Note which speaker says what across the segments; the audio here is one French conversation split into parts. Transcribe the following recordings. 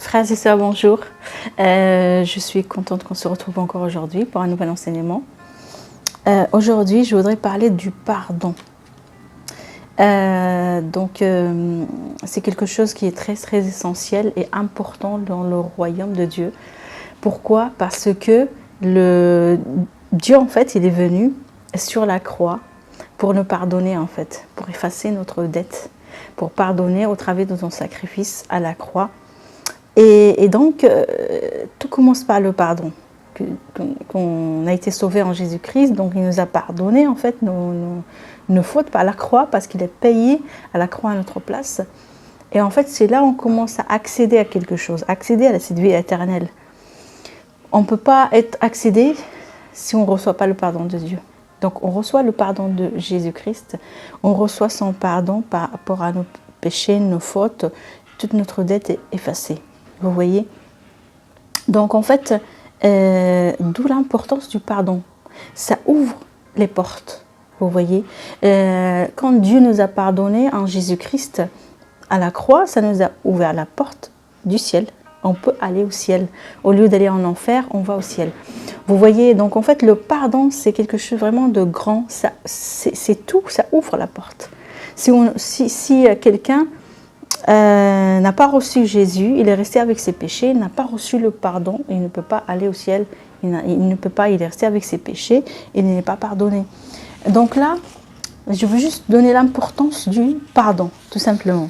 Speaker 1: Frères et sœurs, bonjour. Je suis contente qu'on se retrouve encore aujourd'hui pour un nouvel enseignement. Aujourd'hui, je voudrais parler du pardon. C'est quelque chose qui est très essentiel et important dans le royaume de Dieu. Pourquoi? Parce que Dieu, en fait, il est venu sur la croix pour nous pardonner, en fait, pour effacer notre dette, pour pardonner au travers de son sacrifice à la croix. Et donc, tout commence par le pardon. Qu'on a été sauvé en Jésus-Christ, donc il nous a pardonné en fait nos fautes par la croix, parce qu'il est payé à la croix à notre place. Et en fait, c'est là où on commence à accéder à quelque chose, accéder à cette vie éternelle. On ne peut pas être accédé si on ne reçoit pas le pardon de Dieu. Donc on reçoit le pardon de Jésus-Christ, on reçoit son pardon par rapport à nos péchés, nos fautes, toute notre dette est effacée. Vous voyez? Donc en fait, d'où l'importance du pardon. Ça ouvre les portes, vous voyez. Quand Dieu nous a pardonné en Jésus-Christ à la croix, ça nous a ouvert la porte du ciel. On peut aller au ciel. Au lieu d'aller en enfer, on va au ciel. Vous voyez, donc en fait, le pardon, c'est quelque chose vraiment de grand. C'est tout, ça ouvre la porte. Si quelqu'un n'a pas reçu Jésus, il est resté avec ses péchés, il n'a pas reçu le pardon, il ne peut pas aller au ciel, il est resté avec ses péchés, il n'est pas pardonné. Donc là, je veux juste donner l'importance du pardon, tout simplement.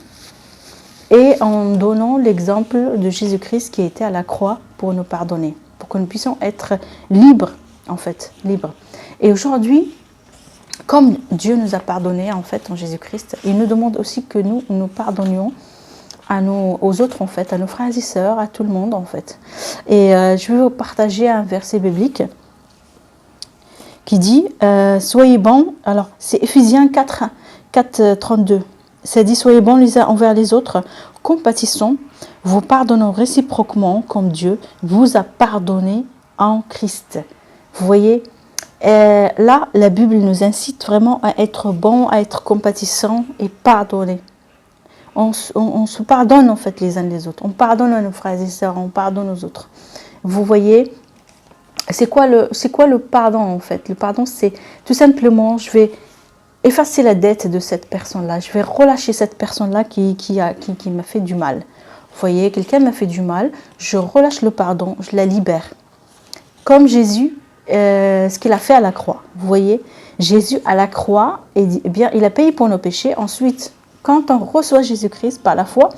Speaker 1: Et en donnant l'exemple de Jésus-Christ qui était à la croix pour nous pardonner, pour que nous puissions être libres, en fait, libres. Et aujourd'hui, comme Dieu nous a pardonné en fait en Jésus-Christ, il nous demande aussi que nous pardonnions aux autres en fait, à nos frères et sœurs, à tout le monde en fait. Et je vais vous partager un verset biblique qui dit soyez bons. Alors c'est Éphésiens 4, 32. C'est dit soyez bons les uns envers les autres, compatissons, vous pardonnons réciproquement comme Dieu vous a pardonné en Christ. Vous voyez? Là, la Bible nous incite vraiment à être bon, à être compatissant et pardonner. On se pardonne en fait les uns les autres. On pardonne à nos frères et sœurs, on pardonne aux autres. Vous voyez, c'est quoi le pardon en fait? Le pardon, c'est tout simplement, je vais effacer la dette de cette personne-là. Je vais relâcher cette personne-là qui m'a fait du mal. Vous voyez, quelqu'un m'a fait du mal, je relâche le pardon, je la libère. Comme Jésus, ce qu'il a fait à la croix. Vous voyez, Jésus à la croix, il a payé pour nos péchés. Ensuite, quand on reçoit Jésus-Christ par la foi,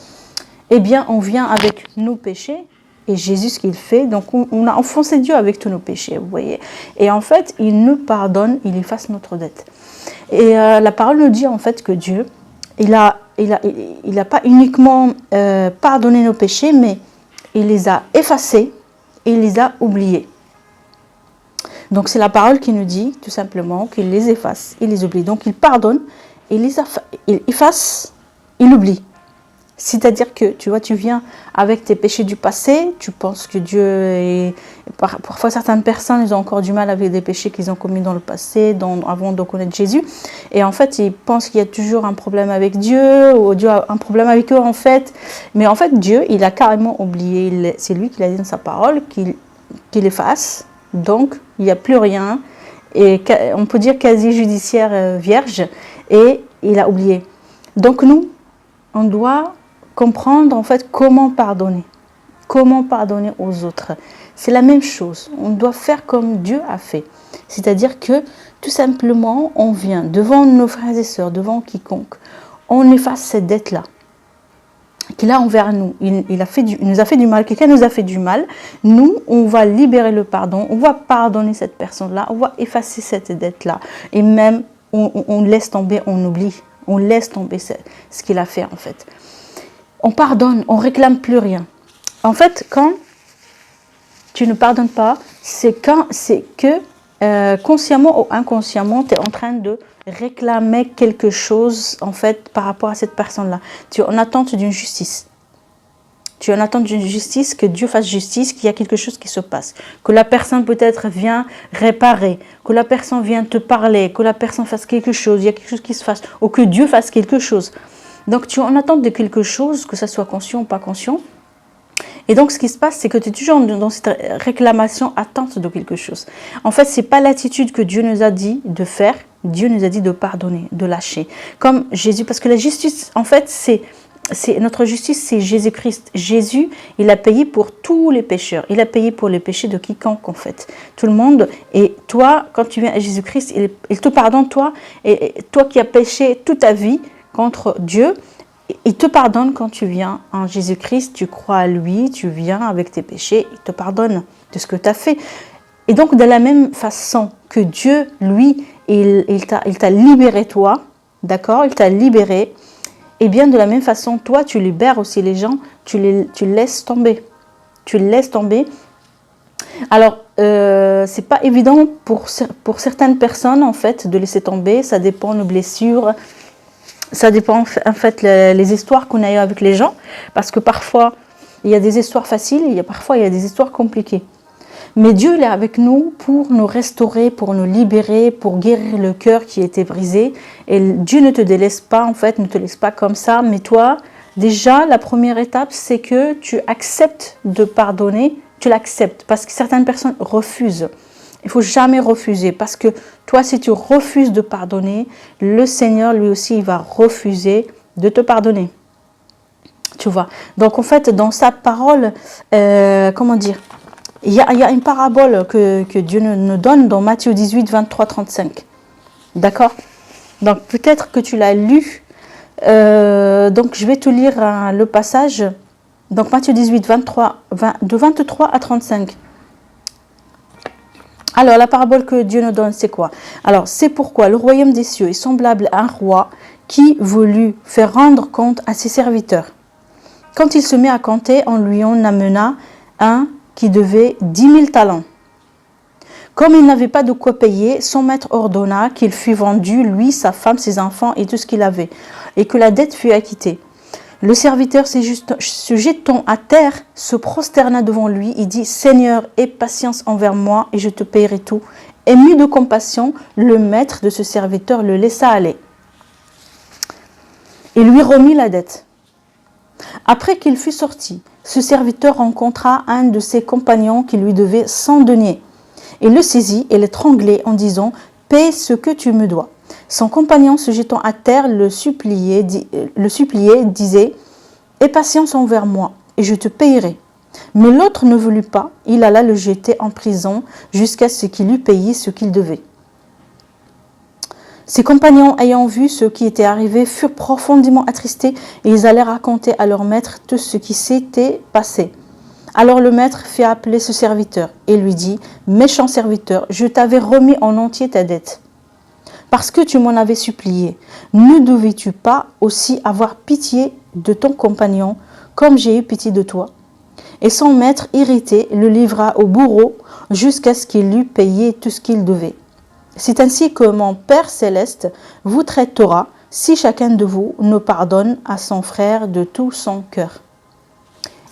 Speaker 1: on vient avec nos péchés. Et Jésus, ce qu'il fait, donc on a enfoncé Dieu avec tous nos péchés, vous voyez. Et en fait, il nous pardonne, il efface notre dette. Et la parole nous dit en fait que Dieu, il a pas uniquement pardonné nos péchés, mais il les a effacés et il les a oubliés. Donc c'est la parole qui nous dit tout simplement qu'il les efface, il les oublie. Donc il pardonne, il efface, il oublie. C'est-à-dire que tu viens avec tes péchés du passé, tu penses que Dieu est... Parfois certaines personnes, ils ont encore du mal avec des péchés qu'ils ont commis dans le passé, avant de connaître Jésus. Et en fait, ils pensent qu'il y a toujours un problème avec Dieu, ou Dieu a un problème avec eux en fait. Mais en fait, Dieu, il a carrément oublié. C'est lui qui l'a dit dans sa parole, qu'il efface. Donc, il n'y a plus rien, et on peut dire quasi judiciaire vierge, et il a oublié. Donc nous, on doit comprendre en fait comment pardonner aux autres. C'est la même chose, on doit faire comme Dieu a fait. C'est-à-dire que tout simplement, on vient devant nos frères et sœurs, devant quiconque, on efface cette dette-là qu'il a envers nous. Il nous a fait du mal, quelqu'un nous a fait du mal. Nous, on va libérer le pardon, on va pardonner cette personne-là, on va effacer cette dette-là. Et même, on laisse tomber, on oublie. On laisse tomber ce qu'il a fait en fait. On pardonne, on ne réclame plus rien. En fait, quand tu ne pardonnes pas, c'est que consciemment ou inconsciemment, tu es en train de réclamer quelque chose en fait par rapport à cette personne-là. Tu es en attente d'une justice. Tu es en attente d'une justice, que Dieu fasse justice, qu'il y a quelque chose qui se passe. Que la personne peut-être vient réparer, que la personne vient te parler, que la personne fasse quelque chose, il y a quelque chose qui se fasse, ou que Dieu fasse quelque chose. Donc tu es en attente de quelque chose, que ça soit conscient ou pas conscient. Et donc, ce qui se passe, c'est que tu es toujours dans cette réclamation, attente de quelque chose. En fait, ce n'est pas l'attitude que Dieu nous a dit de faire. Dieu nous a dit de pardonner, de lâcher. Comme Jésus, parce que la justice, en fait, notre justice, c'est Jésus-Christ. Jésus, il a payé pour tous les pécheurs. Il a payé pour les péchés de quiconque, en fait. Tout le monde. Et toi, quand tu viens à Jésus-Christ, il te pardonne, toi. Et toi qui as péché toute ta vie contre Dieu, il te pardonne quand tu viens en Jésus-Christ. Tu crois à lui, tu viens avec tes péchés. Il te pardonne de ce que tu as fait. Et donc, de la même façon que Dieu, lui, il t'a libéré, toi. D'accord? Il t'a libéré. Et bien, de la même façon, toi, tu libères aussi les gens, tu laisses tomber. Tu laisses tomber. Alors, c'est pas évident pour certaines personnes, en fait, de laisser tomber. Ça dépend de blessures. Ça dépend, en fait, les histoires qu'on a eues avec les gens. Parce que parfois, il y a des histoires faciles, parfois, il y a des histoires compliquées. Mais Dieu il est avec nous pour nous restaurer, pour nous libérer, pour guérir le cœur qui était brisé. Et Dieu ne te délaisse pas, en fait, ne te laisse pas comme ça. Mais toi, déjà, la première étape, c'est que tu acceptes de pardonner. Tu l'acceptes parce que certaines personnes refusent. Il ne faut jamais refuser parce que toi, si tu refuses de pardonner, le Seigneur, lui aussi, il va refuser de te pardonner. Tu vois. Donc, en fait, dans sa parole, comment dire ? Il y a une parabole que Dieu nous donne dans Matthieu 18, 23, 35. D'accord? Donc, peut-être que tu l'as lu. Donc, je vais te lire le passage. Donc, Matthieu 18, de 23 à 35. Alors, la parabole que Dieu nous donne, c'est quoi? Alors, c'est pourquoi le royaume des cieux est semblable à un roi qui voulut faire rendre compte à ses serviteurs. Quand il se mit à compter, on lui en amena un qui devait 10 000 talents. Comme il n'avait pas de quoi payer, son maître ordonna qu'il fût vendu, lui, sa femme, ses enfants et tout ce qu'il avait, et que la dette fût acquittée. Le serviteur, se jetant à terre, se prosterna devant lui et dit « Seigneur, aie patience envers moi et je te paierai tout. » Ému de compassion, le maître de ce serviteur le laissa aller et lui remit la dette. Après qu'il fut sorti, ce serviteur rencontra un de ses compagnons qui lui devait 100 deniers. Il le saisit et l'étranglait en disant « Paie ce que tu me dois. » Son compagnon, se jetant à terre, le suppliait, disait « Aie patience envers moi et je te paierai. » Mais l'autre ne voulut pas, il alla le jeter en prison jusqu'à ce qu'il eût payé ce qu'il devait. Ses compagnons, ayant vu ce qui était arrivé, furent profondément attristés et ils allaient raconter à leur maître tout ce qui s'était passé. Alors le maître fit appeler ce serviteur et lui dit « Méchant serviteur, je t'avais remis en entier ta dette, parce que tu m'en avais supplié. Ne devais-tu pas aussi avoir pitié de ton compagnon, comme j'ai eu pitié de toi ?» Et son maître, irrité, le livra au bourreau jusqu'à ce qu'il eût payé tout ce qu'il devait. C'est ainsi que mon Père céleste vous traitera si chacun de vous ne pardonne à son frère de tout son cœur.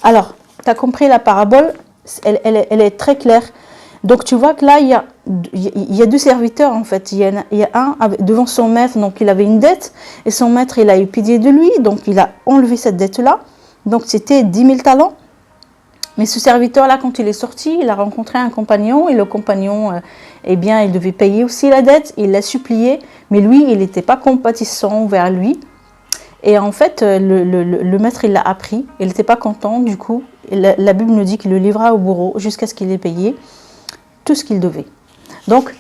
Speaker 1: Alors, tu as compris la parabole, elle est très claire. Donc, tu vois que là, il y a deux serviteurs en fait. Il y a un devant son maître, donc il avait une dette, et son maître, il a eu pitié de lui, donc il a enlevé cette dette-là. Donc, c'était 10 000 talents. Mais ce serviteur-là, quand il est sorti, il a rencontré un compagnon, et le compagnon, il devait payer aussi la dette, il l'a supplié, mais lui, il n'était pas compatissant vers lui. Et en fait, le maître, il l'a appris, il n'était pas content, du coup, la Bible nous dit qu'il le livra au bourreau jusqu'à ce qu'il ait payé tout ce qu'il devait. Donc,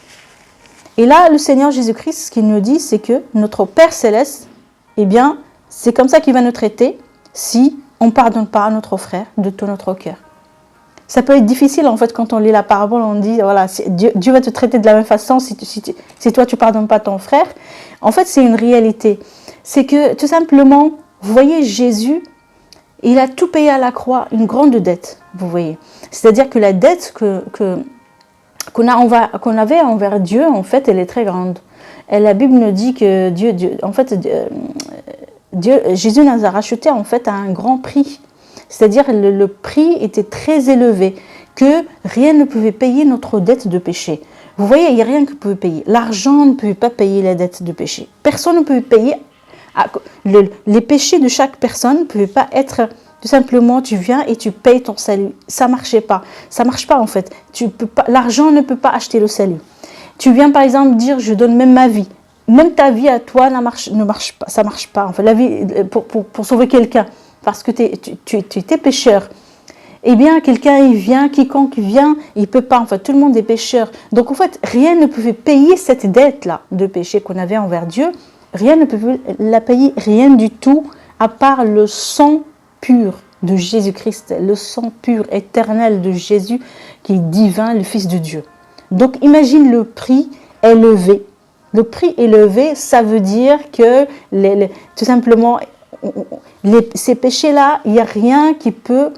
Speaker 1: et là, le Seigneur Jésus-Christ, ce qu'il nous dit, c'est que notre Père Céleste, c'est comme ça qu'il va nous traiter si on ne pardonne pas à notre frère de tout notre cœur. Ça peut être difficile, en fait, quand on lit la parabole, on dit, voilà, Dieu va te traiter de la même façon si toi, tu ne pardonnes pas ton frère. En fait, c'est une réalité. C'est que, tout simplement, vous voyez, Jésus, il a tout payé à la croix, une grande dette, vous voyez. C'est-à-dire que la dette qu'on avait envers Dieu, en fait, elle est très grande. Et la Bible nous dit que Jésus nous a racheté, en fait, à un grand prix. C'est-à-dire le prix était très élevé, que rien ne pouvait payer notre dette de péché. Vous voyez, il n'y a rien qui pouvait payer. L'argent ne pouvait pas payer la dette de péché. Personne ne pouvait payer. Les péchés de chaque personne ne pouvaient pas être, tout Tout simplement, tu viens et tu payes ton salut. Ça marchait pas. Ça marche pas en fait. Tu peux pas, l'argent ne peut pas acheter le salut. Tu viens par exemple dire, je donne même ma vie. Même ta vie à toi ne marche pas. Ça marche pas. En fait, la vie pour sauver quelqu'un, parce que tu étais pécheur. Eh bien, quelqu'un, il vient, quiconque vient, il ne peut pas. En fait, tout le monde est pécheur. Donc, en fait, rien ne pouvait payer cette dette-là de péché qu'on avait envers Dieu. Rien ne pouvait la payer, rien du tout, à part le sang pur de Jésus-Christ, le sang pur, éternel de Jésus, qui est divin, le Fils de Dieu. Donc, imagine le prix élevé. Le prix élevé, ça veut dire que, tout simplement, ces péchés-là, il n'y a rien qui peut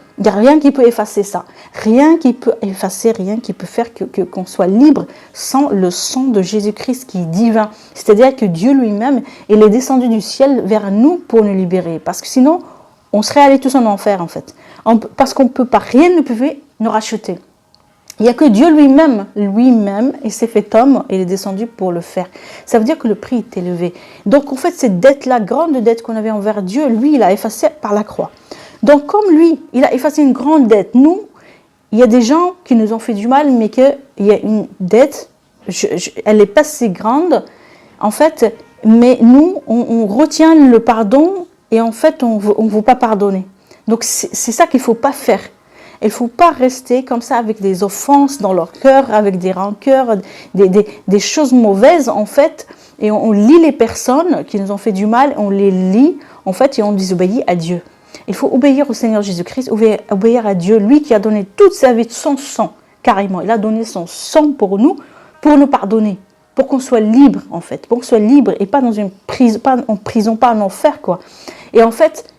Speaker 1: effacer ça. Rien qui peut effacer, rien qui peut faire qu'on soit libre sans le sang de Jésus-Christ qui est divin. C'est-à-dire que Dieu lui-même, il est descendu du ciel vers nous pour nous libérer. Parce que sinon, on serait allés tous en enfer en fait. Parce qu'on ne peut pas, rien ne pouvait nous racheter. Il n'y a que Dieu lui-même, il s'est fait homme et il est descendu pour le faire. Ça veut dire que le prix est élevé. Donc en fait, cette dette-là, grande dette qu'on avait envers Dieu, lui, il a effacé par la croix. Donc comme lui, il a effacé une grande dette, nous, il y a des gens qui nous ont fait du mal, mais qu'il y a une dette, elle n'est pas si grande, en fait, mais nous, on retient le pardon et en fait, on ne veut pas pardonner. Donc c'est ça qu'il ne faut pas faire. Il ne faut pas rester comme ça avec des offenses dans leur cœur, avec des rancœurs, des choses mauvaises en fait. Et on lie les personnes qui nous ont fait du mal, on les lie en fait et on désobéit à Dieu. Il faut obéir au Seigneur Jésus-Christ, obéir à Dieu, lui qui a donné toute sa vie, son sang, carrément. Il a donné son sang pour nous pardonner, pour qu'on soit libre en fait, pour qu'on soit libre et pas dans une prison, pas en prison, pas en enfer quoi. Et en fait,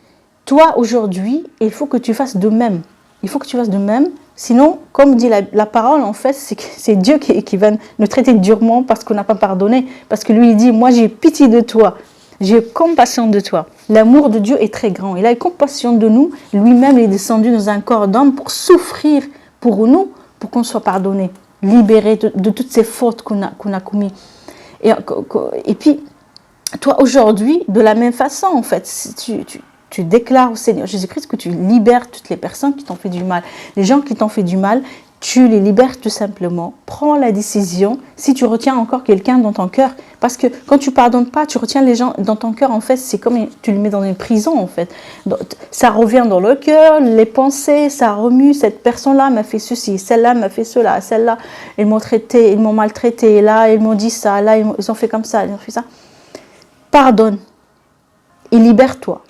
Speaker 1: toi aujourd'hui, il faut que tu fasses de même. Il faut que tu fasses de même. Sinon, comme dit la parole, en fait, c'est Dieu qui va nous traiter durement parce qu'on n'a pas pardonné. Parce que lui, il dit, moi, j'ai pitié de toi. J'ai compassion de toi. L'amour de Dieu est très grand. Il a compassion de nous. Lui-même, il est descendu dans un corps d'homme pour souffrir pour nous, pour qu'on soit pardonné, libéré de toutes ces fautes qu'on a commises. Et puis, toi, aujourd'hui, de la même façon, en fait, si tu déclares au Seigneur Jésus-Christ que tu libères toutes les personnes qui t'ont fait du mal. Les gens qui t'ont fait du mal, tu les libères tout simplement. Prends la décision si tu retiens encore quelqu'un dans ton cœur. Parce que quand tu ne pardonnes pas, tu retiens les gens dans ton cœur. En fait, c'est comme tu les mets dans une prison, en fait. Donc, ça revient dans le cœur, les pensées, ça remue. Cette personne-là m'a fait ceci, celle-là m'a fait cela, celle-là, ils m'ont maltraité, là, ils m'ont dit ça, là, ils ont fait comme ça, ils ont fait ça. Pardonne et libère-toi.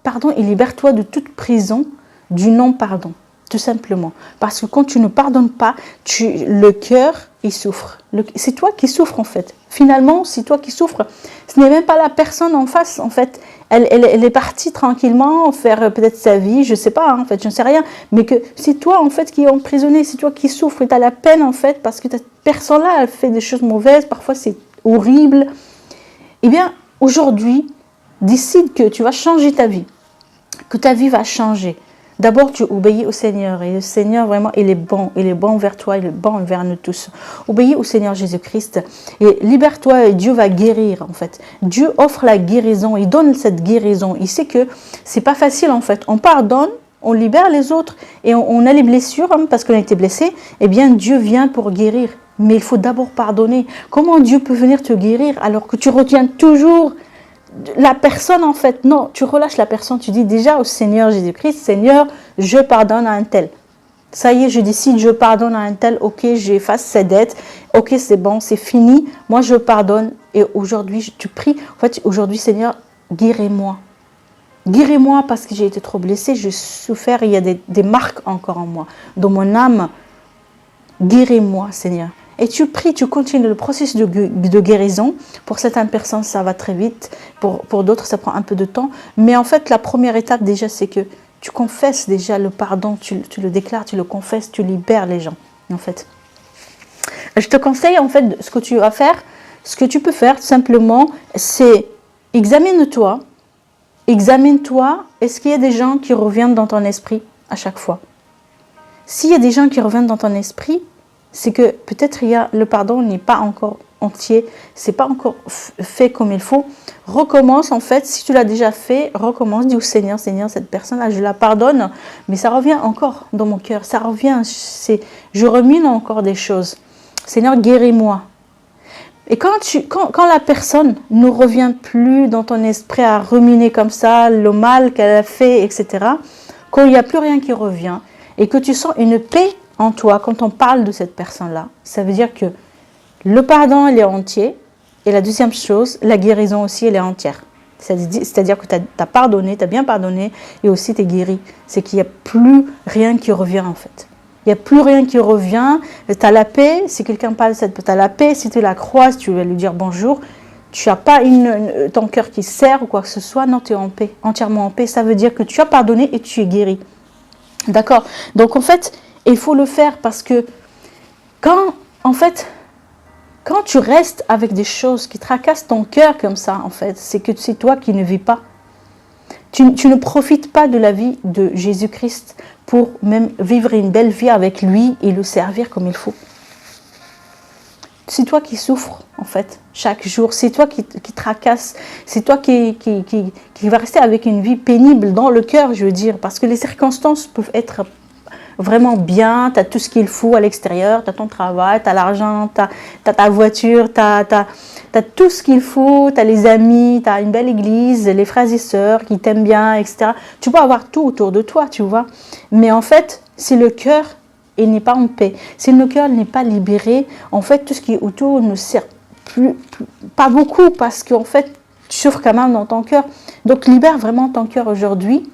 Speaker 1: Pardon et libère-toi de toute prison du non-pardon, tout simplement. Parce que quand tu ne pardonnes pas, le cœur, il souffre. C'est toi qui souffres, en fait. Finalement, c'est toi qui souffres. Ce n'est même pas la personne en face, en fait. Elle est partie tranquillement faire peut-être sa vie, je ne sais pas, en fait, je ne sais rien. Mais que c'est toi, en fait, qui es emprisonné, c'est toi qui souffres et tu as la peine, en fait, parce que cette personne-là, elle fait des choses mauvaises, parfois c'est horrible. Eh bien, aujourd'hui, décide que tu vas changer ta vie, que ta vie va changer. D'abord, tu obéis au Seigneur. Et le Seigneur, vraiment, il est bon envers toi, il est bon envers nous tous. Obéis au Seigneur Jésus-Christ et libère-toi et Dieu va guérir, en fait. Dieu offre la guérison, il donne cette guérison. Il sait que c'est pas facile, en fait. On pardonne, on libère les autres et on a les blessures, hein, parce qu'on a été blessé. Eh bien, Dieu vient pour guérir. Mais il faut d'abord pardonner. Comment Dieu peut venir te guérir alors que tu retiens toujours la personne, en fait? Non, tu relâches la personne, tu dis déjà au Seigneur Jésus-Christ, Seigneur, je pardonne à un tel. Ça y est, je décide, je pardonne à un tel, ok, j'efface ses dettes, ok, c'est bon, c'est fini, moi je pardonne. Et aujourd'hui, tu pries, en fait, aujourd'hui, Seigneur, guéris-moi. Guéris-moi parce que j'ai été trop blessée, j'ai souffert, il y a des marques encore en moi, dans mon âme. Guéris-moi, Seigneur. Et tu pries, tu continues le processus de guérison. Pour certaines personnes, ça va très vite. Pour d'autres, ça prend un peu de temps. Mais en fait, la première étape déjà, c'est que tu confesses déjà le pardon. Tu le déclares, tu le confesses, tu libères les gens. En fait, je te conseille, en fait, ce que tu vas faire, ce que tu peux faire, tout simplement, c'est examine-toi. Examine-toi. Est-ce qu'il y a des gens qui reviennent dans ton esprit à chaque fois? S'il y a des gens qui reviennent dans ton esprit, c'est que peut-être le pardon n'est pas encore entier, c'est pas encore fait comme il faut, recommence en fait. Si tu l'as déjà fait, recommence, dis au Seigneur, Seigneur, cette personne-là, je la pardonne, mais ça revient encore dans mon cœur, ça revient, je rumine encore des choses. Seigneur, guéris-moi. Et quand la personne ne revient plus dans ton esprit à ruminer comme ça, le mal qu'elle a fait, etc., quand il n'y a plus rien qui revient, et que tu sens une paix en toi quand on parle de cette personne-là, ça veut dire que le pardon, il est entier, et la deuxième chose, la guérison aussi, elle est entière. C'est-à-dire que tu as pardonné, tu as bien pardonné, et aussi tu es guéri. C'est qu'il n'y a plus rien qui revient en fait. Il n'y a plus rien qui revient, tu as la paix, si quelqu'un parle, tu as la paix, si tu la croises, tu vas lui dire bonjour, tu n'as pas ton cœur qui serre ou quoi que ce soit, non, tu es en paix, entièrement en paix, ça veut dire que tu as pardonné et tu es guéri. D'accord? Donc en fait, il faut le faire parce que quand tu restes avec des choses qui tracassent ton cœur comme ça, en fait, c'est que c'est toi qui ne vis pas. Tu ne profites pas de la vie de Jésus-Christ pour même vivre une belle vie avec lui et le servir comme il faut. C'est toi qui souffres, en fait, chaque jour. C'est toi qui tracasse. C'est toi qui va rester avec une vie pénible dans le cœur, je veux dire. Parce que les circonstances peuvent être vraiment bien. Tu as tout ce qu'il faut à l'extérieur. Tu as ton travail, tu as l'argent, tu as ta voiture, tu as tout ce qu'il faut. Tu as les amis, tu as une belle église, les frères et sœurs qui t'aiment bien, etc. Tu peux avoir tout autour de toi, tu vois. Mais en fait, si le cœur il n'est pas en paix, si le cœur n'est pas libéré, en fait, tout ce qui est autour ne sert pas beaucoup parce qu'en fait, tu souffres quand même dans ton cœur. Donc, libère vraiment ton cœur aujourd'hui.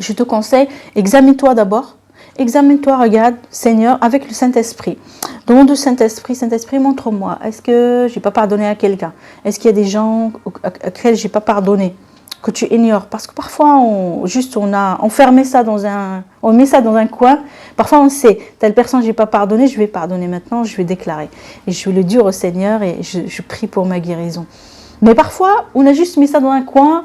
Speaker 1: Je te conseille, examine-toi d'abord. Examine-toi, regarde, Seigneur, avec le Saint-Esprit. Demande au Saint-Esprit, Saint-Esprit, montre-moi, est-ce que je n'ai pas pardonné à quelqu'un? Est-ce qu'il y a des gens auxquels je n'ai pas pardonné? Que tu ignores, parce que parfois on met ça dans un coin. Parfois on sait, telle personne j'ai pas pardonné, je vais pardonner maintenant, je vais déclarer et je vais le dire au Seigneur et je prie pour ma guérison. Mais parfois on a juste mis ça dans un coin.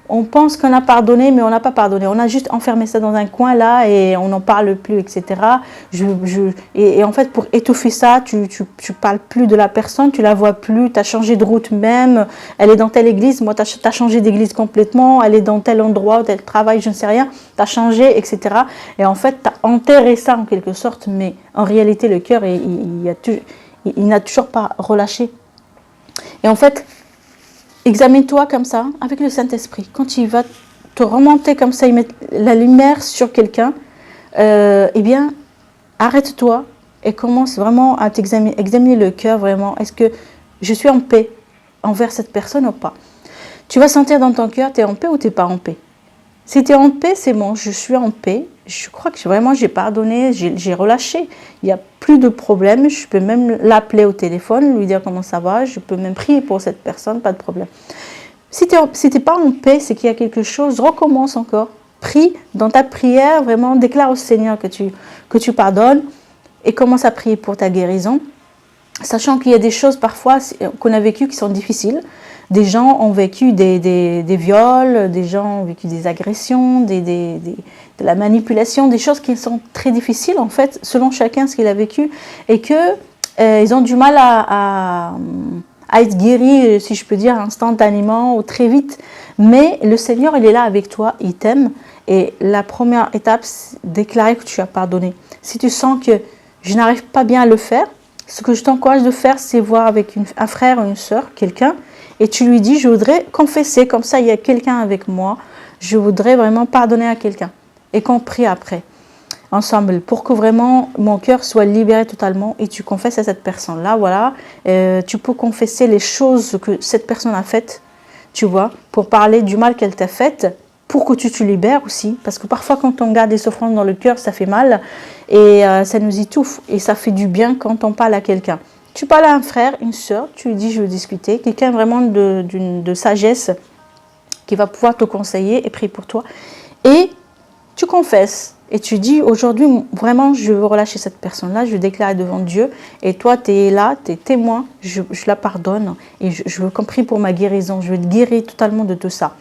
Speaker 1: On pense qu'on a pardonné, mais on n'a pas pardonné. On a juste enfermé ça dans un coin là et on n'en parle plus, etc. Et en fait, pour étouffer ça, tu parles plus de la personne, tu la vois plus, tu as changé de route même. Elle est dans telle église, moi, tu as changé d'église complètement. Elle est dans tel endroit, tel travail, je ne sais rien. Tu as changé, etc. Et en fait, tu as enterré ça en quelque sorte, mais en réalité, le cœur, il n'a toujours pas relâché. Et en fait, examine-toi comme ça, avec le Saint-Esprit. Quand il va te remonter comme ça, il met la lumière sur quelqu'un, eh bien, arrête-toi et commence vraiment à examiner le cœur vraiment. Est-ce que je suis en paix envers cette personne ou pas? Tu vas sentir dans ton cœur, tu es en paix ou tu n'es pas en paix? Si tu es en paix, c'est bon, je suis en paix. Je crois que vraiment j'ai pardonné, j'ai relâché. Il n'y a plus de problème. Je peux même l'appeler au téléphone, lui dire comment ça va. Je peux même prier pour cette personne, pas de problème. Si tu n'es pas en paix, c'est qu'il y a quelque chose, recommence encore. Prie dans ta prière, vraiment déclare au Seigneur que tu pardonnes et commence à prier pour ta guérison. Sachant qu'il y a des choses parfois qu'on a vécues qui sont difficiles. Des gens ont vécu des viols, des gens ont vécu des agressions, de la manipulation, des choses qui sont très difficiles en fait, selon chacun ce qu'il a vécu, et qu'ils ont du mal à être guéris, si je peux dire, instantanément ou très vite. Mais le Seigneur, il est là avec toi, il t'aime. Et la première étape, c'est déclarer que tu as pardonné. Si tu sens que je n'arrive pas bien à le faire, ce que je t'encourage de faire, c'est voir avec un frère ou une sœur, quelqu'un, et tu lui dis, je voudrais confesser, comme ça il y a quelqu'un avec moi, je voudrais vraiment pardonner à quelqu'un. Et qu'on prie après, ensemble, pour que vraiment mon cœur soit libéré totalement, et tu confesses à cette personne-là, voilà. Tu peux confesser les choses que cette personne a faites, tu vois, pour parler du mal qu'elle t'a fait, pour que tu te libères aussi, parce que parfois quand on garde des souffrances dans le cœur, ça fait mal, et ça nous étouffe, et ça fait du bien quand on parle à quelqu'un. Tu parles à un frère, une sœur, tu lui dis je veux discuter, quelqu'un vraiment de sagesse qui va pouvoir te conseiller et prier pour toi. Et tu confesses et tu dis aujourd'hui vraiment je veux relâcher cette personne-là, je veux déclarer devant Dieu et toi tu es là, tu es témoin, je la pardonne et je veux qu'on prie pour ma guérison, je veux te guérir totalement de tout ça.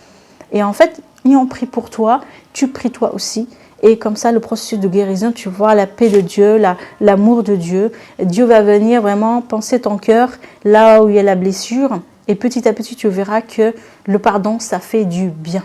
Speaker 1: Et en fait, on prie pour toi, tu pries toi aussi et comme ça, le processus de guérison, tu vois la paix de Dieu, l'amour de Dieu. Dieu va venir vraiment penser ton cœur là où il y a la blessure, et petit à petit, tu verras que le pardon, ça fait du bien.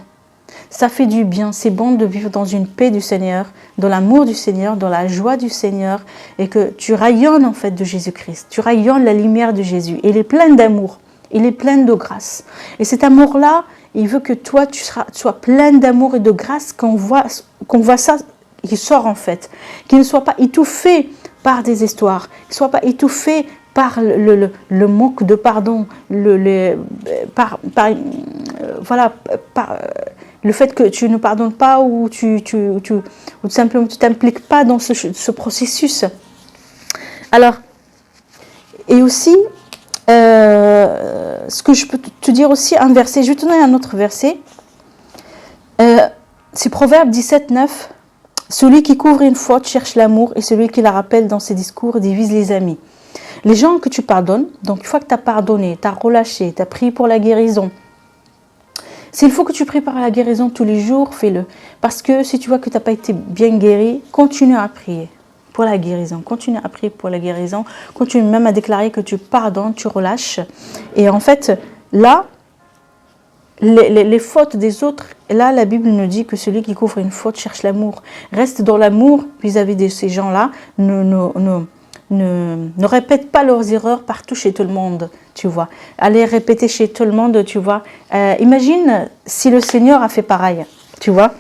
Speaker 1: Ça fait du bien, c'est bon de vivre dans une paix du Seigneur, dans l'amour du Seigneur, dans la joie du Seigneur, et que tu rayonnes en fait de Jésus-Christ, tu rayonnes la lumière de Jésus. Il est plein d'amour, il est plein de grâce. Et cet amour-là, il veut que toi, tu sois plein d'amour et de grâce, qu'on voit ça qui sort en fait, qu'il ne soit pas étouffé par des histoires, qu'il ne soit pas étouffé par le manque de pardon, le fait que tu ne pardonnes pas ou ou simplement tu t'impliques pas dans ce processus. Alors, et aussi, ce que je peux te dire aussi, un verset, je vais te donner un autre verset, c'est Proverbe 17, 9. Celui qui couvre une faute cherche l'amour et celui qui la rappelle dans ses discours divise les amis. Les gens que tu pardonnes, donc une fois que tu as pardonné, tu as relâché, tu as prié pour la guérison, s'il faut que tu pries pour la guérison tous les jours, fais-le. Parce que si tu vois que tu n'as pas été bien guéri, continue à prier pour la guérison. Continue à prier pour la guérison. Continue même à déclarer que tu pardonnes, tu relâches. Et en fait, là, les fautes des autres, là, la Bible nous dit que celui qui couvre une faute cherche l'amour. Reste dans l'amour vis-à-vis de ces gens-là. Ne répète pas leurs erreurs partout chez tout le monde, tu vois. Allez répéter chez tout le monde, tu vois. Imagine si le Seigneur a fait pareil, tu vois.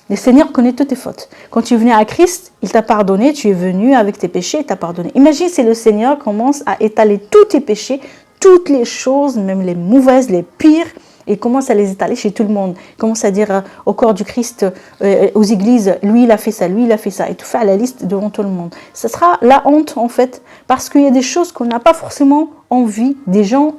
Speaker 1: Le Seigneur connaît toutes tes fautes. Quand tu es venu à Christ, il t'a pardonné, tu es venu avec tes péchés, il t'a pardonné. Imagine si le Seigneur commence à étaler tous tes péchés, toutes les choses, même les mauvaises, les pires, et commence à les étaler chez tout le monde. Il commence à dire au corps du Christ, aux églises, lui il a fait ça, lui il a fait ça, et tout fait à la liste devant tout le monde. Ce sera la honte en fait, parce qu'il y a des choses qu'on n'a pas forcément envie. Des gens,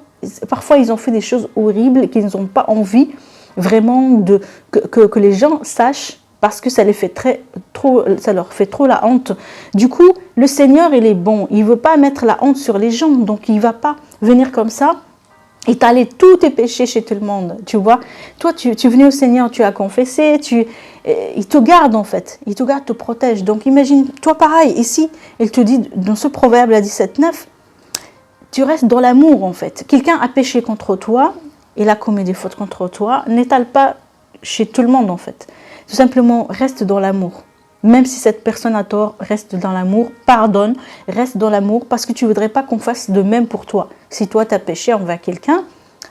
Speaker 1: parfois ils ont fait des choses horribles qu'ils n'ont pas envie vraiment que les gens sachent, parce que ça leur fait trop la honte. Du coup, le Seigneur il est bon, il ne veut pas mettre la honte sur les gens, donc il ne va pas venir comme ça étaler tous tes péchés chez tout le monde, tu vois. Toi, tu es venu au Seigneur, tu as confessé, il te garde en fait, il te garde, te protège. Donc imagine, toi pareil, ici, il te dit dans ce proverbe là 17,9, tu restes dans l'amour en fait. Quelqu'un a péché contre toi, il a commis des fautes contre toi, n'étale pas chez tout le monde en fait. Tout simplement, reste dans l'amour. Même si cette personne a tort, reste dans l'amour, pardonne, reste dans l'amour, parce que tu ne voudrais pas qu'on fasse de même pour toi. Si toi, tu as péché envers quelqu'un,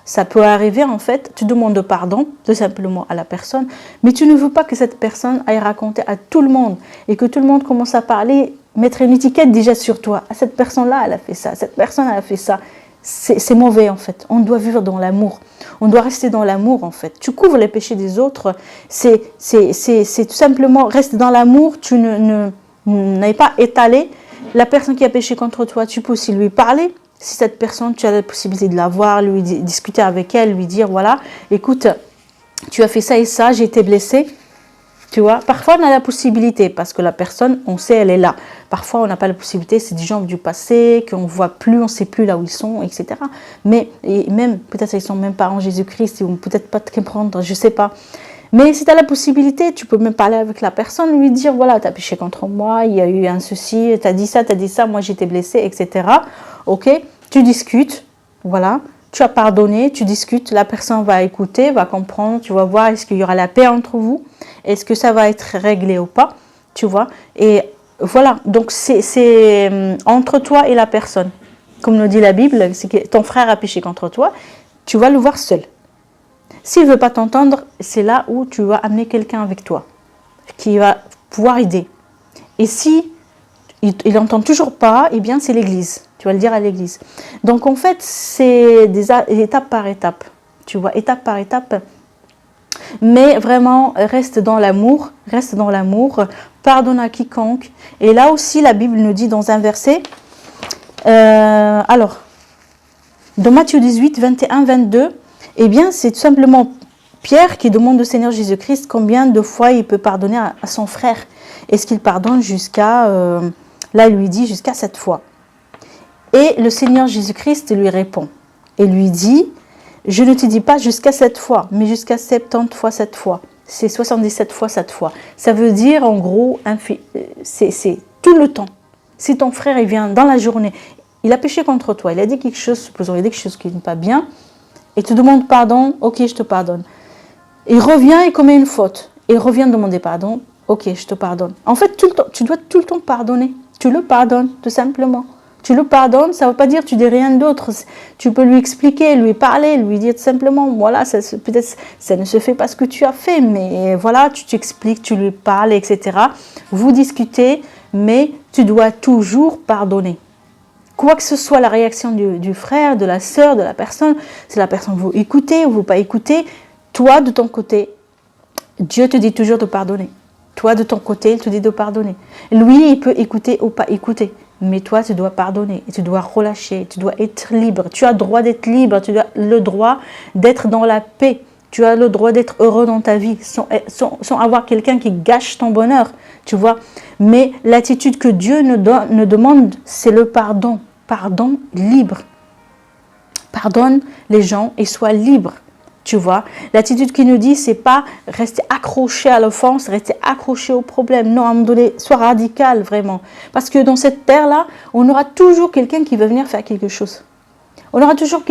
Speaker 1: ça peut arriver en fait, tu demandes pardon, tout simplement à la personne, mais tu ne veux pas que cette personne aille raconter à tout le monde, et que tout le monde commence à parler, mettre une étiquette déjà sur toi. Ah, cette personne-là, elle a fait ça, cette personne, elle a fait ça. C'est mauvais en fait, on doit vivre dans l'amour, on doit rester dans l'amour en fait. Tu couvres les péchés des autres, c'est tout simplement reste dans l'amour, tu n'ailles pas étaler. La personne qui a péché contre toi, tu peux aussi lui parler. Si cette personne, tu as la possibilité de la voir, lui discuter avec elle, lui dire voilà, écoute, tu as fait ça et ça, j'ai été blessée. Tu vois, parfois on a la possibilité parce que la personne, on sait, elle est là. Parfois on n'a pas la possibilité, c'est des gens du passé qu'on ne voit plus, on ne sait plus là où ils sont, etc. Mais et même, peut-être ils ne sont même pas en Jésus-Christ, ils ne vont peut-être pas te comprendre, je ne sais pas. Mais si tu as la possibilité, tu peux même parler avec la personne, lui dire, voilà, tu as péché contre moi, il y a eu un souci, tu as dit ça, moi j'étais blessée, etc. Ok, tu discutes, voilà. Tu as pardonné, tu discutes, la personne va écouter, va comprendre, tu vas voir est-ce qu'il y aura la paix entre vous, est-ce que ça va être réglé ou pas, tu vois. Et voilà, donc c'est entre toi et la personne. Comme nous dit la Bible, c'est que ton frère a péché contre toi, tu vas le voir seul. S'il ne veut pas t'entendre, c'est là où tu vas amener quelqu'un avec toi, qui va pouvoir aider. Et si il n'entend toujours pas, eh bien c'est l'église. Tu vas le dire à l'église. Donc en fait, c'est des étape par étape. Tu vois, étape par étape. Mais vraiment, reste dans l'amour, pardonne à quiconque. Et là aussi, la Bible nous dit dans un verset, alors, dans Matthieu 18, 21, 22, eh bien c'est tout simplement Pierre qui demande au Seigneur Jésus-Christ combien de fois il peut pardonner à son frère. Est-ce qu'il pardonne jusqu'à, là il lui dit jusqu'à 7 fois. Et le Seigneur Jésus-Christ lui répond et lui dit, je ne te dis pas jusqu'à 7 fois, mais jusqu'à 70 fois 7 fois. c'est 77 fois 7 fois. Ça veut dire en gros, c'est tout le temps. Si ton frère il vient dans la journée, il a péché contre toi, il a dit quelque chose, supposons, il a dit quelque chose qui n'est pas bien, et te demande pardon, ok, je te pardonne. Il revient et commet une faute, et il revient demander pardon, ok, je te pardonne. En fait, tout le temps, tu dois tout le temps pardonner. Tu le pardonnes, tout simplement. Tu le pardonnes, ça ne veut pas dire que tu dis rien d'autre. Tu peux lui expliquer, lui parler, lui dire tout simplement, voilà, peut-être ça ne se fait pas ce que tu as fait, mais voilà, tu t'expliques, tu lui parles, etc. Vous discutez, mais tu dois toujours pardonner. Quoi que ce soit la réaction du frère, de la sœur, de la personne, si la personne veut écouter ou ne veut pas écouter, toi, de ton côté, Dieu te dit toujours de pardonner. Toi, de ton côté, il te dit de pardonner. Lui, il peut écouter ou pas écouter. Mais toi, tu dois pardonner. Et tu dois relâcher. Tu dois être libre. Tu as le droit d'être libre. Tu as le droit d'être dans la paix. Tu as le droit d'être heureux dans ta vie sans avoir quelqu'un qui gâche ton bonheur. Tu vois. Mais l'attitude que Dieu nous demande, c'est le pardon. Pardon libre. Pardonne les gens et sois libre. Tu vois, l'attitude qui nous dit, c'est pas rester accroché à l'offense, rester accroché au problème. Non, à un moment donné, sois radical vraiment. Parce que dans cette terre-là, on aura toujours quelqu'un qui va venir faire quelque chose. On aura toujours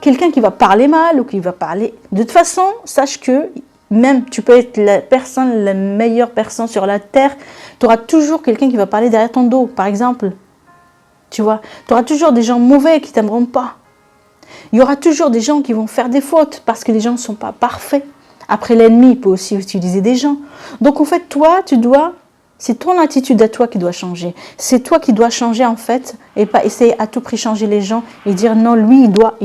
Speaker 1: quelqu'un qui va parler mal ou qui va parler. De toute façon, sache que même tu peux être la meilleure personne sur la terre, tu auras toujours quelqu'un qui va parler derrière ton dos, par exemple. Tu vois, tu auras toujours des gens mauvais qui t'aimeront pas. Il y aura toujours des gens qui vont faire des fautes parce que les gens ne sont pas parfaits. Après, l'ennemi peut aussi utiliser des gens. Donc, en fait, toi, c'est ton attitude à toi qui doit changer. C'est toi qui dois changer, en fait, et pas essayer à tout prix changer les gens et dire non, lui, il doit.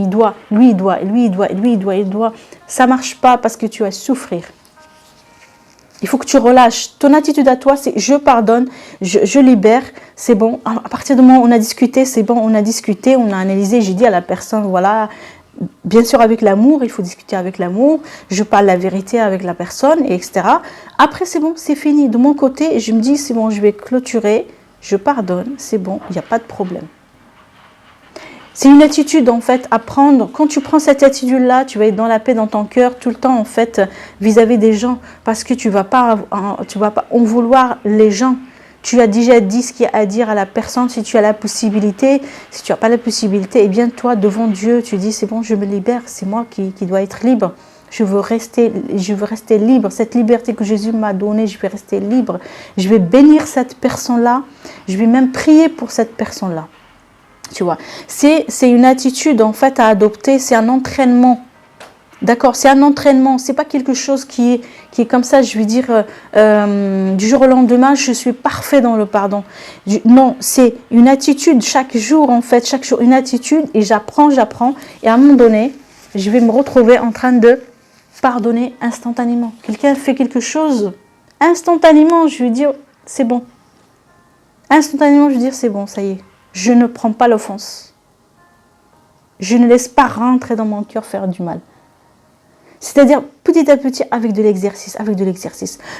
Speaker 1: Ça ne marche pas parce que tu vas souffrir. Il faut que tu relâches. Ton attitude à toi, c'est je pardonne, je libère, c'est bon. À partir du moment où on a discuté, c'est bon, on a discuté, on a analysé, j'ai dit à la personne, voilà, bien sûr avec l'amour, il faut discuter avec l'amour, je parle la vérité avec la personne, etc. Après, c'est bon, c'est fini. De mon côté, je me dis, c'est bon, je vais clôturer, je pardonne, c'est bon, il n'y a pas de problème. C'est une attitude en fait à prendre. Quand tu prends cette attitude-là, tu vas être dans la paix dans ton cœur tout le temps en fait vis-à-vis des gens parce que tu vas pas en vouloir les gens. Tu as déjà dit ce qu'il y a à dire à la personne si tu as la possibilité. Si tu n'as pas la possibilité, eh bien toi devant Dieu, tu dis c'est bon, je me libère, c'est moi qui dois être libre. Je veux rester libre. Cette liberté que Jésus m'a donnée, je vais rester libre. Je vais bénir cette personne-là. Je vais même prier pour cette personne-là. Tu vois, c'est une attitude en fait à adopter, c'est un entraînement. D'accord, c'est un entraînement, c'est pas quelque chose qui est comme ça, je vais dire, du jour au lendemain, je suis parfait dans le pardon. Non, c'est une attitude chaque jour en fait, chaque jour une attitude et j'apprends. Et à un moment donné, je vais me retrouver en train de pardonner instantanément. Quelqu'un fait quelque chose, instantanément, je vais dire, c'est bon. Instantanément, je vais dire, c'est bon, ça y est. Je ne prends pas l'offense. Je ne laisse pas rentrer dans mon cœur faire du mal. C'est-à-dire petit à petit avec de l'exercice.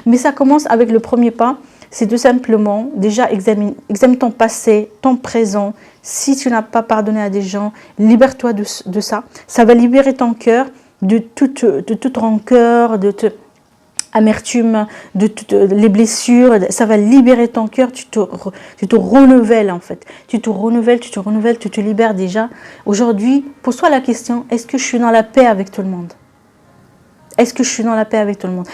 Speaker 1: Mais ça commence avec le premier pas. C'est tout simplement déjà examine ton passé, ton présent. Si tu n'as pas pardonné à des gens, libère-toi de ça. Ça va libérer ton cœur de toute rancœur, de toute amertume, de toutes les blessures, ça va libérer ton cœur, tu te renouvelles en fait. Tu te renouvelles, tu te libères déjà. Aujourd'hui, pose-toi la question, est-ce que je suis dans la paix avec tout le monde? Est-ce que je suis dans la paix avec tout le monde?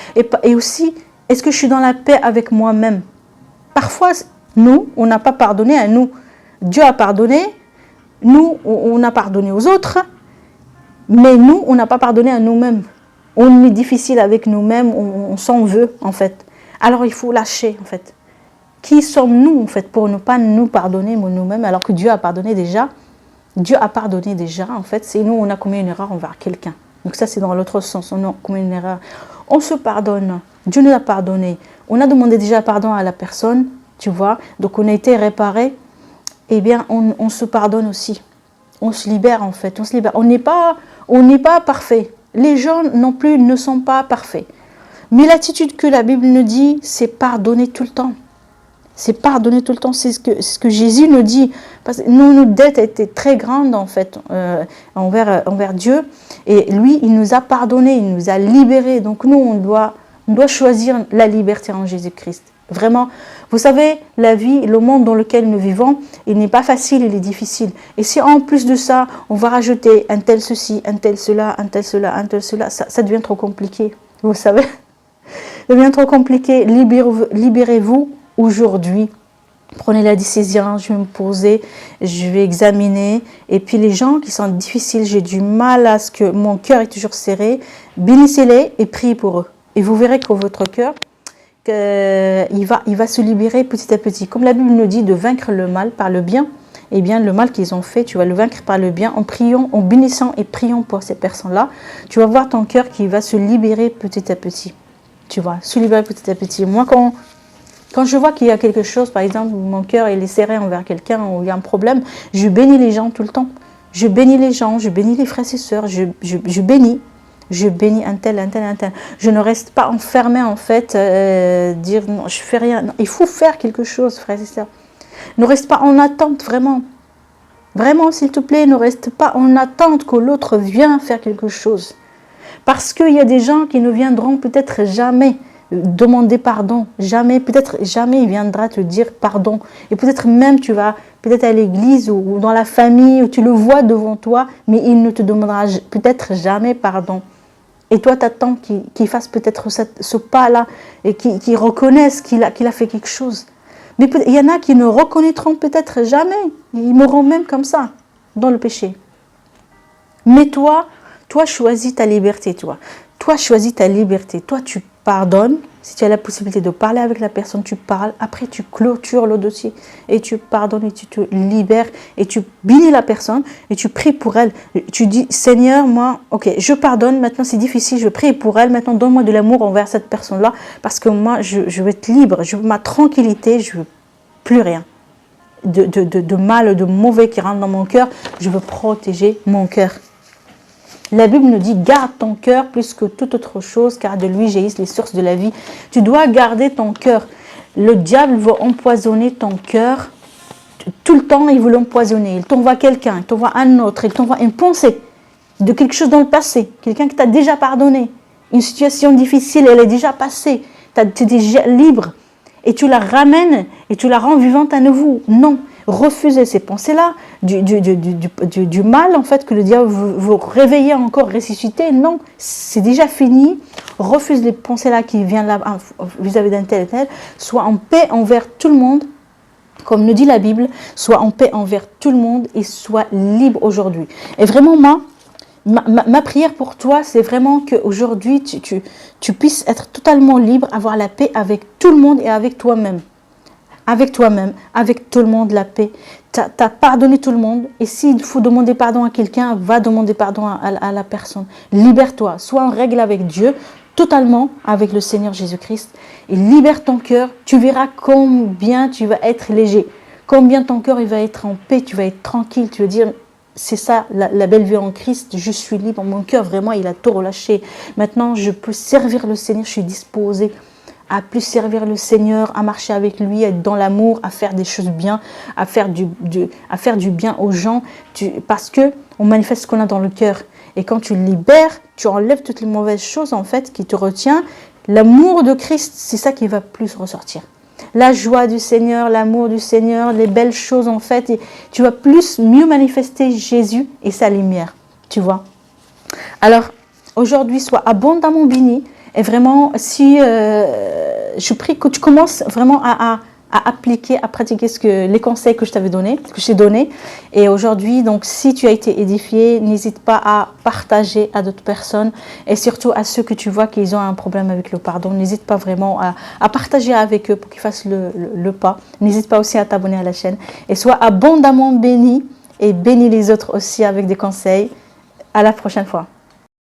Speaker 1: Et aussi, est-ce que je suis dans la paix avec moi-même? Parfois, nous, on n'a pas pardonné à nous. Dieu a pardonné, nous, on a pardonné aux autres, mais nous, on n'a pas pardonné à nous-mêmes. On est difficile avec nous-mêmes, on s'en veut en fait. Alors il faut lâcher en fait. Qui sommes-nous en fait pour ne pas nous pardonner nous-mêmes alors que Dieu a pardonné déjà? Dieu a pardonné déjà en fait, c'est nous on a commis une erreur envers quelqu'un. Donc ça c'est dans l'autre sens, on a commis une erreur. On se pardonne, Dieu nous a pardonné. On a demandé déjà pardon à la personne, tu vois, donc on a été réparé. Eh bien on se pardonne aussi. On se libère en fait, on se libère. On n'est pas parfait. Les gens non plus ne sont pas parfaits. Mais l'attitude que la Bible nous dit, c'est pardonner tout le temps. C'est pardonner tout le temps. C'est ce que Jésus nous dit. Parce que nos dettes étaient très grandes en fait envers Dieu. Et lui, il nous a pardonné, il nous a libérés. Donc nous, on doit On doit choisir la liberté en Jésus-Christ. Vraiment, vous savez, la vie, le monde dans lequel nous vivons, il n'est pas facile, il est difficile. Et si en plus de ça, on va rajouter un tel ceci, un tel cela, un tel cela, un tel cela, ça devient trop compliqué. Vous savez, ça devient trop compliqué. Libérez-vous aujourd'hui. Prenez la décision, je vais me poser, je vais examiner. Et puis les gens qui sont difficiles, j'ai du mal à ce que mon cœur est toujours serré, bénissez-les et priez pour eux. Et vous verrez que votre cœur, il va se libérer petit à petit. Comme la Bible nous dit de vaincre le mal par le bien, eh bien le mal qu'ils ont fait, tu vas le vaincre par le bien en priant, en bénissant et priant pour ces personnes-là. Tu vas voir ton cœur qui va se libérer petit à petit. Tu vois, se libérer petit à petit. Moi, quand je vois qu'il y a quelque chose, par exemple, mon cœur il est serré envers quelqu'un ou il y a un problème, je bénis les gens tout le temps. Je bénis les gens, je bénis les frères et sœurs, je bénis. Je bénis un tel, un tel, un tel. Je ne reste pas enfermée en fait, dire non, je fais rien. Non, il faut faire quelque chose, frères et sœurs. Ne reste pas en attente, vraiment. Vraiment, s'il te plaît, ne reste pas en attente que l'autre vienne faire quelque chose. Parce qu'il y a des gens qui ne viendront peut-être jamais demander pardon. Jamais, peut-être jamais il viendra te dire pardon. Et peut-être même tu vas peut-être à l'église ou dans la famille où tu le vois devant toi, mais il ne te demandera peut-être jamais pardon. Et toi, tu attends qu'il fasse peut-être ce pas-là et qu'il reconnaisse qu'il a fait quelque chose. Mais il y en a qui ne reconnaîtront peut-être jamais. Ils mourront même comme ça, dans le péché. Mais toi choisis ta liberté, toi. Toi, choisis ta liberté. Toi, tu pardonnes. Si tu as la possibilité de parler avec la personne, tu parles. Après, tu clôtures le dossier et tu pardonnes et tu te libères et tu bénis la personne et tu pries pour elle. Tu dis, Seigneur, moi, ok, je pardonne. Maintenant, c'est difficile. Je prie pour elle. Maintenant, donne-moi de l'amour envers cette personne-là parce que moi, je veux être libre. Je veux ma tranquillité. Je veux plus rien de mal, de mauvais qui rentre dans mon cœur. Je veux protéger mon cœur. La Bible nous dit, garde ton cœur plus que toute autre chose, car de lui jaillissent les sources de la vie. Tu dois garder ton cœur. Le diable veut empoisonner ton cœur. Tout le temps, il veut l'empoisonner. Il t'envoie quelqu'un, il t'envoie un autre, il t'envoie une pensée de quelque chose dans le passé. Quelqu'un qui t'a déjà pardonné. Une situation difficile, elle est déjà passée. Tu es déjà libre. Et tu la ramènes et tu la rends vivante à nouveau. Non. Refuser ces pensées-là, du mal en fait que le diable veut réveiller encore, ressusciter. Non, c'est déjà fini. Refuse les pensées-là qui viennent là vis-à-vis d'un tel et tel. Sois en paix envers tout le monde, comme nous dit la Bible. Sois en paix envers tout le monde et sois libre aujourd'hui. Et vraiment, ma prière pour toi, c'est vraiment qu'aujourd'hui, tu puisses être totalement libre, avoir la paix avec tout le monde et avec toi-même. Avec toi-même, avec tout le monde, la paix. Tu as pardonné tout le monde. Et s'il faut demander pardon à quelqu'un, va demander pardon à la personne. Libère-toi. Sois en règle avec Dieu, totalement avec le Seigneur Jésus-Christ. Et libère ton cœur. Tu verras combien tu vas être léger. Combien ton cœur il va être en paix. Tu vas être tranquille. Tu vas dire, c'est ça la belle vie en Christ. Je suis libre. Mon cœur, vraiment, il a tout relâché. Maintenant, je peux servir le Seigneur. Je suis disposée à plus servir le Seigneur, à marcher avec lui, à être dans l'amour, à faire des choses bien, à faire du bien aux gens, parce que on manifeste ce qu'on a dans le cœur. Et quand tu libères, tu enlèves toutes les mauvaises choses en fait qui te retiennent. L'amour de Christ, c'est ça qui va plus ressortir. La joie du Seigneur, l'amour du Seigneur, les belles choses en fait. Et tu vas mieux manifester Jésus et sa lumière, tu vois. Alors, aujourd'hui, sois abondamment béni. Et vraiment, si je prie que tu commences vraiment à appliquer, à pratiquer les conseils que je t'avais donnés, que je t'ai donnés. Et aujourd'hui, donc, si tu as été édifié, n'hésite pas à partager à d'autres personnes et surtout à ceux que tu vois qu'ils ont un problème avec le pardon. N'hésite pas vraiment à partager avec eux pour qu'ils fassent le pas. N'hésite pas aussi à t'abonner à la chaîne et sois abondamment béni et bénis les autres aussi avec des conseils. À la prochaine fois.